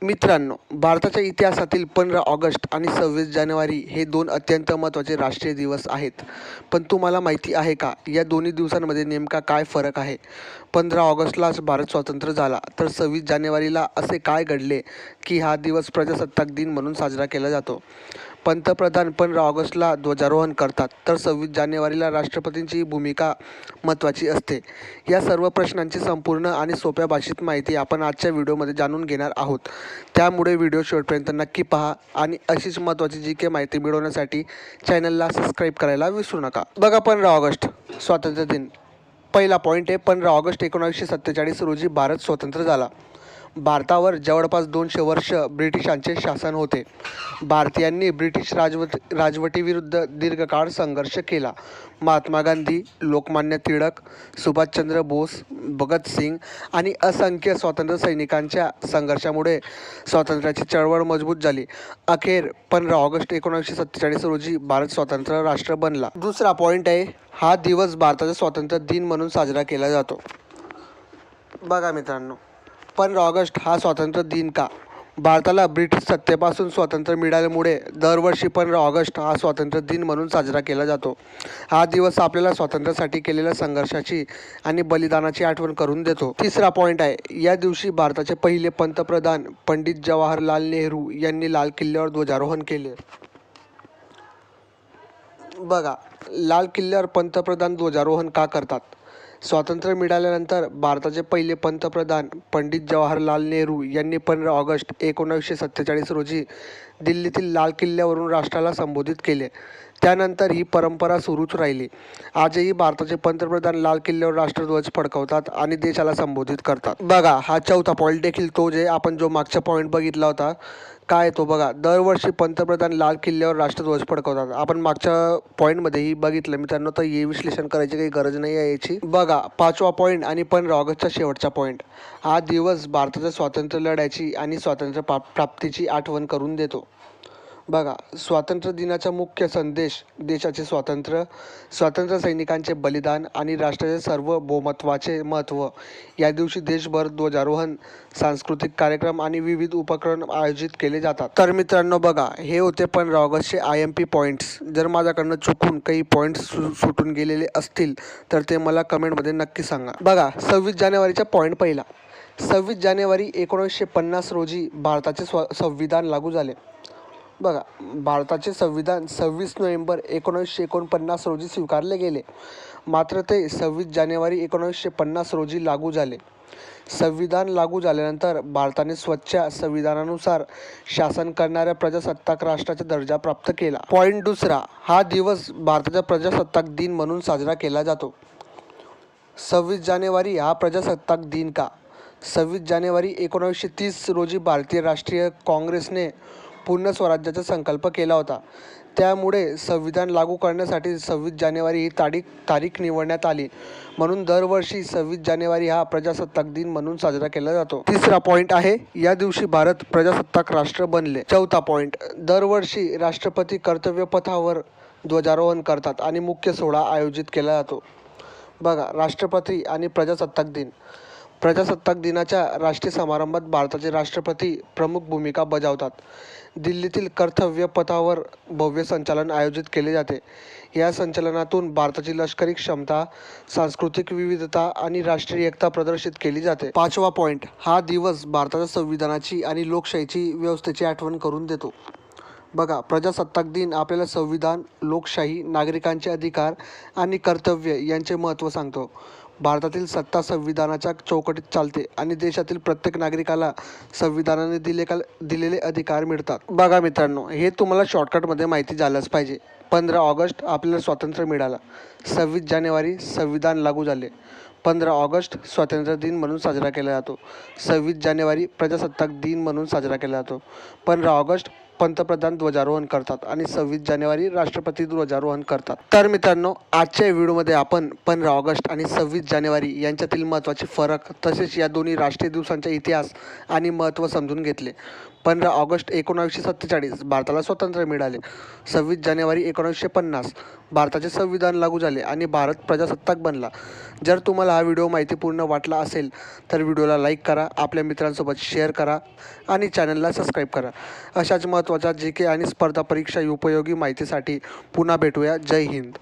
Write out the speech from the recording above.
मित्रांनो, भारताच्या इतिहासातील 15 ऑगस्ट आणि 26 जानेवारी हे दोन अत्यंत महत्त्वाचे राष्ट्रीय दिवस आहेत. पण तुम्हाला माहिती आहे का, या दोन्ही दिवसांमध्ये नेमका काय फरक आहे? 15 ऑगस्टलाच भारत स्वतंत्र झाला, तर 26 जानेवारीला असे काय घडले की हा दिवस प्रजासत्ताक दिन म्हणून साजरा केला जातो? पंतप्रधान 15 ऑगस्टला ध्वजारोहण करतात, तर 26 जानेवारीला राष्ट्रपतींची भूमिका महत्त्वाची असते. या सर्व प्रश्नांची संपूर्ण आणि सोप्या भाषेत माहिती आपण आजच्या व्हिडिओमध्ये जाणून घेणार आहोत. त्यामुळे व्हिडिओ शेवटपर्यंत नक्की पहा आणि अशीच महत्त्वाची जी के माहिती मिळवण्यासाठी चॅनलला सबस्क्राईब करायला विसरू नका. बघा, 15 ऑगस्ट स्वातंत्र्य दिन. पहिला पॉईंट आहे, 15 ऑगस्ट 1947 रोजी भारत स्वतंत्र झाला. भारतावर जवळपास 200 वर्ष ब्रिटिशांचे शासन होते. भारतीयांनी ब्रिटिश राजवटीविरुद्ध दीर्घकाळ संघर्ष केला. महात्मा गांधी, लोकमान्य टिळक, सुभाषचंद्र बोस, भगतसिंग आणि असंख्य स्वातंत्र्य सैनिकांच्या संघर्षामुळे स्वातंत्र्याची चळवळ मजबूत झाली. अखेर 15 ऑगस्ट 1947 रोजी भारत स्वतंत्र राष्ट्र बनला. दुसरा पॉईंट आहे, हा दिवस भारताचा स्वातंत्र्य दिन म्हणून साजरा केला जातो. बघा मित्रांनो, 15 ऑगस्ट हा स्वातंत्र्य दिन का? भारताला ब्रिटिश सत्तेपासून स्वातंत्र्य मिळाल्यामुळे दरवर्षी 15 ऑगस्ट हा स्वातंत्र्य दिन म्हणून साजरा केला जातो. हा दिवस आपल्याला स्वातंत्र्यासाठी केलेल्या संघर्षाची आणि बलिदानाची आठवण करून देतो. तिसरा पॉईंट आहे, या दिवशी भारताचे पहिले पंतप्रधान पंडित जवाहरलाल नेहरू यांनी लाल किल्ल्यावर ध्वजारोहण केले. बघा, लाल किल्ल्यावर पंतप्रधान ध्वजारोहण का करतात? स्वातंत्र्य मिळाल्यानंतर भारताचे पहिले पंतप्रधान पंडित जवाहरलाल नेहरू यांनी 15 ऑगस्ट 1947 रोजी दिल्लीतील लाल किल्ल्यावरून राष्ट्राला संबोधित केले. त्यानंतर ही परंपरा सुरूच राहिली. आजही भारताचे पंतप्रधान लाल किल्ल्यावर राष्ट्रध्वज फडकवतात आणि देशाला संबोधित करतात. बघा, हा चौथा पॉईंट देखील तो जे आपण जो मागचा पॉईंट बघितला होता, काय तो बघा, दरवर्षी पंतप्रधान लाल किल्ल्यावर राष्ट्रध्वज फडकवतात. आपण मागच्या पॉईंटमध्येही बघितलं मित्रांनो, तर हे विश्लेषण करायची काही गरज नाही आहे याची. बघा, पाचवा पॉईंट आणि 15 ऑगस्टचा शेवटचा पॉईंट. हा दिवस भारताच्या स्वातंत्र्य लढ्याची आणि स्वातंत्र्य प्राप्तीची आठवण करून देतो. बघा, स्वातंत्र्य दिनाचा मुख्य संदेश देशाचे स्वातंत्र्य, स्वातंत्र्य सैनिकांचे बलिदान आणि राष्ट्राचे सार्वभौमत्वाचे महत्त्व. या दिवशी देशभर ध्वजारोहण, सांस्कृतिक कार्यक्रम आणि विविध उपक्रम आयोजित केले जातात. तर मित्रांनो बघा, हे होते 15 ऑगस्टचे IMP पॉईंट्स. जर माझ्याकडनं चुकून काही पॉईंट्स सुटून गेलेले असतील तर ते मला कमेंटमध्ये नक्की सांगा. बघा, 26 जानेवारीचा पॉईंट पहिला. 26 जानेवारी 1950 रोजी भारताचे संविधान लागू झाले. बघा, भारताचे संविधान 26 नोव्हेंबर 1949 रोजी स्वीकारले गेले, मात्र ते 26 जानेवारी 1950 रोजी लागू झाले. संविधान लागू झाल्यानंतर भारताने स्वतःच्या संविधानानुसार शासन करणाऱ्या प्रजासत्ताक राष्ट्राचा दर्जा प्राप्त केला. पॉईंट दुसरा, हा दिवस भारताचा प्रजासत्ताक दिन म्हणून साजरा केला जातो. 26 जानेवारी हा प्रजासत्ताक दिन का? 26 जानेवारी 1930 रोजी भारतीय राष्ट्रीय काँग्रेसने पूर्ण स्वराज्याचा संकल्प केला होता. त्यामुळे संविधान लागू करण्यासाठी 26 जानेवारी ही तारीख निवडण्यात आली. म्हणून दरवर्षी 26 जानेवारी हा प्रजासत्ताक दिन म्हणून साजरा केला जातो. तिसरा पॉईंट आहे, या दिवशी भारत प्रजासत्ताक राष्ट्र बनले. चौथा पॉईंट, दरवर्षी राष्ट्रपती कर्तव्यपथावर ध्वजारोहण करतात आणि मुख्य सोहळा आयोजित केला जातो. बघा, राष्ट्रपती आणि प्रजासत्ताक दिन. प्रजासत्ताक दिनाच्या राष्ट्रीय समारंभात भारताचे राष्ट्रपती प्रमुख भूमिका बजावतात. दिल्लीतील कर्तव्यपथावर भव्य संचलन आयोजित केले जाते. या संचलनातून भारताची लष्करी क्षमता, सांस्कृतिक विविधता आणि राष्ट्रीय एकता प्रदर्शित केली जाते. पाचवा पॉईंट, हा दिवस भारताच्या संविधानाची आणि लोकशाहीची व्यवस्थेची आठवण करून देतो. बघा, प्रजासत्ताक दिन आपल्याला संविधान, लोकशाही, नागरिकांचे अधिकार आणि कर्तव्य यांचे महत्त्व सांगतो. भारतातील सत्ता संविधानाच्या चौकटीत चालते आणि देशातील प्रत्येक नागरिकाला संविधानाने दिलेले अधिकार मिळतात. बघा मित्रांनो, हे तुम्हाला शॉर्टकटमध्ये माहिती झालंच पाहिजे. 15 ऑगस्ट आपल्याला स्वातंत्र्य मिळालं. 26 जानेवारी संविधान लागू झाले. 15 ऑगस्ट स्वातंत्र्य दिन म्हणून साजरा केला जातो. 26 जानेवारी प्रजासत्ताक दिन म्हणून साजरा केला जातो. 15 ऑगस्ट पंतप्रधान ध्वजारोहण करतात आणि 26 जानेवारी राष्ट्रपती ध्वजारोहण करतात. तर मित्रांनो, आजच्या व्हिडिओमध्ये आपण 15 ऑगस्ट आणि 26 जानेवारी यांच्यातील महत्त्वाचे फरक तसेच या दोन्ही राष्ट्रीय दिवसांचा इतिहास आणि महत्त्व समजून घेतले. 15 ऑगस्ट 1947 भारताला स्वातंत्र्य मिळाले. 26 जानेवारी 1950 भारताचे संविधान लागू झाले आणि भारत प्रजासत्ताक बनला. जर तुम्हाला हा व्हिडिओ माहितीपूर्ण वाटला असेल तर व्हिडिओला लाईक करा, आपल्या मित्रांसोबत शेअर करा आणि चॅनलला सबस्क्राईब करा. अशाच महत्त्वाच्या GK आणि स्पर्धा परीक्षा उपयोगी माहितीसाठी पुन्हा भेटूया. जय हिंद.